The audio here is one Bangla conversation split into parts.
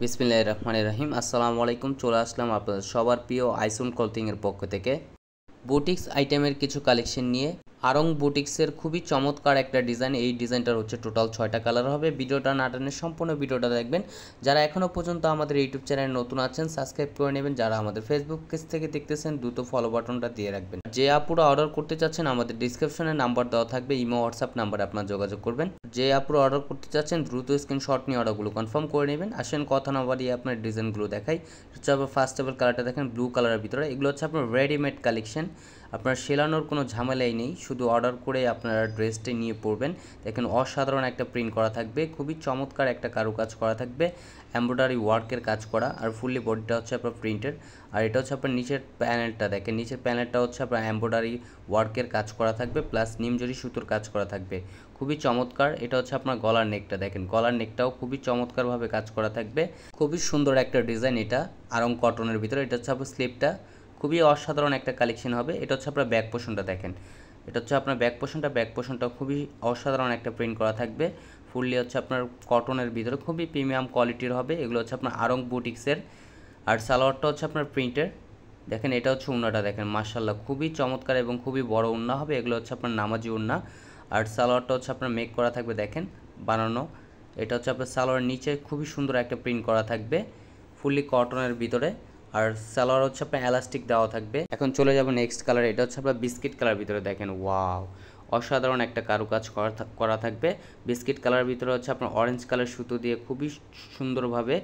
বিসমিল্লাহির রহমানির রহিম। আসসালামু আলাইকুম। চলে আসলাম আপনাদের সবার প্রিয় আইসন ক্লথিংয়ের পক্ষ থেকে বুটিক্স আইটেমের কিছু কালেকশন নিয়ে। আরং বুটিক্সের খুবই চমৎকার একটা ডিজাইন। এই ডিজাইনটার হচ্ছে টোটাল 6টা কালার হবে। ভিডিওটা না টেনে সম্পূর্ণ ভিডিওটা দেখবেন। যারা এখনও পর্যন্ত আমাদের ইউটিউব চ্যানেলে নতুন আছেন সাবস্ক্রাইব করে নেবেন। যারা আমাদের ফেসবুক পেজ থেকে দেখতেছেন দ্রুত ফলো বাটনটা দিয়ে রাখবেন। যে আপুরা অর্ডার করতে চাচ্ছেন আমাদের ডিসক্রিপশনে নাম্বার দেওয়া থাকবে, ইমো হোয়াটসঅ্যাপ নাম্বারে আপনারা যোগাযোগ করবেন। যে আপুরা অর্ডার করতে চাচ্ছেন দ্রুত স্ক্রিনশট নিয়ে অর্ডারগুলো কনফার্ম করে নেবেন। আসেন কথা না বাড়িয়ে আপনার ডিজাইনগুলো দেখাই। হচ্ছে আপনার ফার্স্ট অফ অল কালারটা দেখেন ব্লু কালারের ভিতরে। এগুলো হচ্ছে আপনার রেডিমেড কালেকশন। আপনার সেলানোর কোনো ঝামেলাই নেই, শুধু অর্ডার করে আপনারা ড্রেসটি নিয়ে পরবেন। দেখেন অসাধারণ একটা প্রিন্ট করা থাকবে, খুবই চমৎকার একটা কারুকাজ করা থাকবে, এমব্রয়ডারি ওয়ার্কের কাজ করা, আর ফুললি বডিটা হচ্ছে আপনার প্রিন্টের। আর এটা হচ্ছে আপনার নিচের প্যানেলটা দেখেন, নিচের প্যানেলটা হচ্ছে আপনার এমব্রয়ডারি ওয়ার্কের কাজ করা থাকবে প্লাস নিমজরি সুতোর কাজ করা থাকবে, খুবই চমৎকার। এটা হচ্ছে আপনার গলার নেকটা দেখেন, গলার নেকটাও খুবই চমৎকারভাবে কাজ করা থাকবে, খুবই সুন্দর একটা ডিজাইন। এটা আরং কটনের ভিতরে। এটা হচ্ছে আপনার স্লিপটা, খুবই অসাধারণ একটা কালেকশন হবে। এটা হচ্ছে আপনার ব্যাক পোর্শনটা দেখেন, এটা হচ্ছে আপনার ব্যাক পোর্শনটা খুবই অসাধারণ একটা প্রিন্ট করা থাকবে। ফুললি হচ্ছে আপনার কটনের ভিতরে খুবই প্রিমিয়াম কোয়ালিটির হবে। এগুলো হচ্ছে আপনার আরং বুটিক্সের। আর সালোয়ারটা হচ্ছে আপনার প্রিন্টের। দেখেন এটা হচ্ছে উন্নাটা দেখেন, মাশাআল্লাহ খুবই চমৎকার এবং খুবই বড় উন্না হবে। এগুলো হচ্ছে আপনার নামাজি উন্না। আর সালোয়ারটা হচ্ছে আপনার মেক করা থাকবে দেখেন, বানানো। এটা হচ্ছে আপনার সালোয়ারের নিচে খুবই সুন্দর একটা প্রিন্ট করা থাকবে ফুললি কটনের ভিতরে। আর সালোয়ার হচ্ছে আপনার এলাস্টিক দেওয়া থাকবে। এখন চলে যাব নেক্সট কালার। এটা হচ্ছে আপনার বিস্কিট কালার ভিতরে দেখেন, ওয়াও অসাধারণ একটা কারুকাজ করা থাকবে। বিস্কিট কালারের ভিতরে হচ্ছে আপনার অরেঞ্জ কালার সুতো দিয়ে খুবই সুন্দরভাবে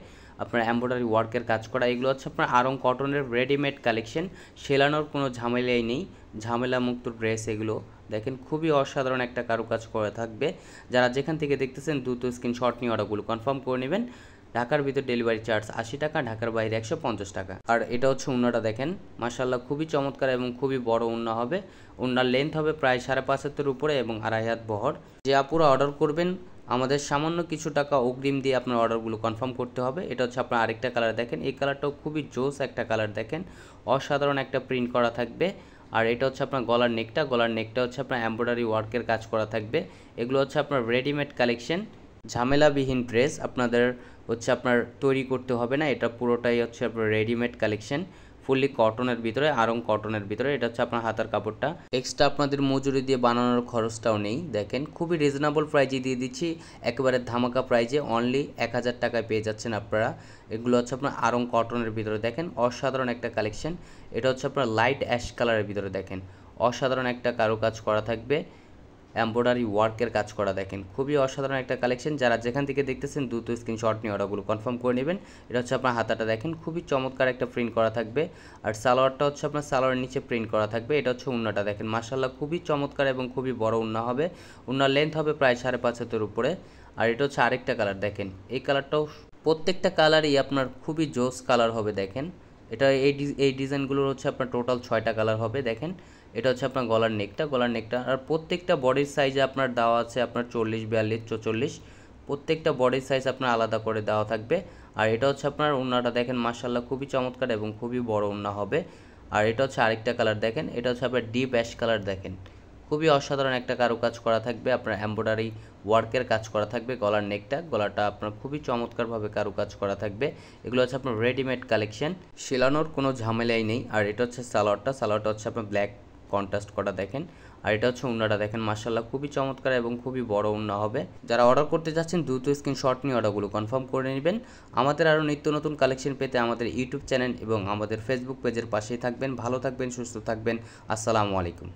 আপনার এমব্রয়ডারি ওয়ার্কের কাজ করা। এগুলো হচ্ছে আপনার আরং কটনের রেডিমেড কালেকশন, সেলানোর কোনো ঝামেলাই নেই, ঝামেলা মুক্ত ড্রেস এগুলো। দেখেন খুবই অসাধারণ একটা কারুকাজ করা থাকবে। যারা যেখান থেকে দেখতেছেন দ্রুত স্ক্রিনশট নিয়ে অর্ডারগুলো কনফার্ম করে নেবেন। ঢাকার ভিতর ডেলিভারি চার্জ 80 টাকা, ঢাকার বাইরে 150 টাকা। আর এটা হচ্ছে উন্নাটা দেখেন, মাশাআল্লাহ খুবই চমৎকার এবং খুবই বড় উন্না হবে। উন্নার লেন্থ হবে প্রায় 5.5 হাতের উপরে এবং 2.5 হাত বহর। যে আপুরা অর্ডার করবেন আমাদের সামান্য কিছু টাকা অগ্রিম দিয়ে আপনার অর্ডারগুলো কনফার্ম করতে হবে। এটা হচ্ছে আপনার আরেকটা কালার দেখেন, এই কালারটাও খুবই জোস একটা কালার দেখেন, অসাধারণ একটা প্রিন্ট করা থাকবে। আর এটা হচ্ছে আপনার গলার নেকটা হচ্ছে আপনার এমব্রয়ডারি ওয়ার্কের কাজ করা থাকবে। এগুলো হচ্ছে আপনার রেডিমেড কালেকশন, ঝামেলাবিহীন ড্রেস আপনাদের হচ্ছে আপনার তৈরি করতে হবে না। এটা পুরোটাই হচ্ছে আপনার রেডিমেড কালেকশন, ফুললি কটনের ভিতরে, আরং কটনের ভিতরে। এটা হচ্ছে আপনার হাতার কাপড়টা। এক্সট্রা আপনাদের মজুরি দিয়ে বানানোর খরচটাও নেই। দেখেন খুবই রিজনেবল প্রাইজে দিয়ে দিচ্ছি, একেবারে ধামাকা প্রাইজে, অনলি 1000 টাকায় পেয়ে যাচ্ছেন আপনারা। এগুলো হচ্ছে আপনার আরং কটনের ভিতরে দেখেন, অসাধারণ একটা কালেকশন। এটা হচ্ছে আপনার লাইট অ্যাশ কালারের ভিতরে দেখেন, অসাধারণ একটা কারুকাজ করা থাকবে, এমব্রয়ডারি ওয়ার্কের কাজ করা দেখেন, খুবই অসাধারণ একটা কালেকশন। যারা যেখান থেকে দেখতেছেন দ্রুত স্ক্রিনশট নিয়ে অর্ডারগুলো কনফার্ম করে নেবেন। এটা হচ্ছে আপনার হাতাটা দেখেন, খুবই চমৎকার একটা প্রিন্ট করা থাকবে। আর সালোয়ারটা হচ্ছে আপনার সালোয়ারের নিচে প্রিন্ট করা থাকবে। এটা হচ্ছে উন্নাটা দেখেন, মাশাআল্লাহ খুবই চমৎকার এবং খুবই বড় উন্না হবে। উন্নার লেন্থ হবে প্রায় 5.5 হাতের উপরে। আর এটা হচ্ছে আরেকটা কালার দেখেন, এই কালারটাও প্রত্যেকটা কালারই আপনার খুবই জোস কালার হবে দেখেন। এটা এই ডিজাইনগুলোর হচ্ছে আপনার টোটাল 6টা কালার হবে দেখেন। এটা হচ্ছে আপনার গলার নেকটা। আর প্রত্যেকটা বডির সাইজে আপনার দেওয়া আছে আপনার 40, 42, 44, প্রত্যেকটা বডির সাইজ আপনার আলাদা করে দেওয়া থাকবে। আর এটা হচ্ছে আপনার ওড়নাটা দেখেন, মাশাআল্লাহ খুবই চমৎকার এবং খুবই বড় ওড়না হবে। আর এটা হচ্ছে আরেকটা কালার দেখেন, এটা হচ্ছে আপনার ডিপ অ্যাশ কালার দেখেন, খুবই অসাধারণ একটা কারুকাজ করা থাকবে, আপনার এমব্রয়ডারি ওয়ার্কের কাজ করা থাকবে। গলাটা আপনার খুবই চমৎকারভাবে কারুকাজ করা থাকবে। এগুলো হচ্ছে আপনার রেডিমেড কালেকশন, সেলানোর কোনো ঝামেলাই নেই। আর এটা হচ্ছে সালোয়ারটা হচ্ছে আপনার ব্ল্যাক কন্ট্রাস্ট করা দেখেন। আর এটা হচ্ছে উন্নাটা দেখেন, মাশাআল্লাহ খুবই চমৎকার এবং খুবই বড় উন্না হবে। যারা অর্ডার করতে যাচ্ছেন দ্রুত স্ক্রিনশট নিয়ে অর্ডারগুলো কনফার্ম করে নেবেন। আমাদের আরও নিত্য নতুন কালেকশন পেতে আমাদের ইউটিউব চ্যানেল এবং আমাদের ফেসবুক পেজের পাশেই থাকবেন। ভালো থাকবেন, সুস্থ থাকবেন। আসসালামু আলাইকুম।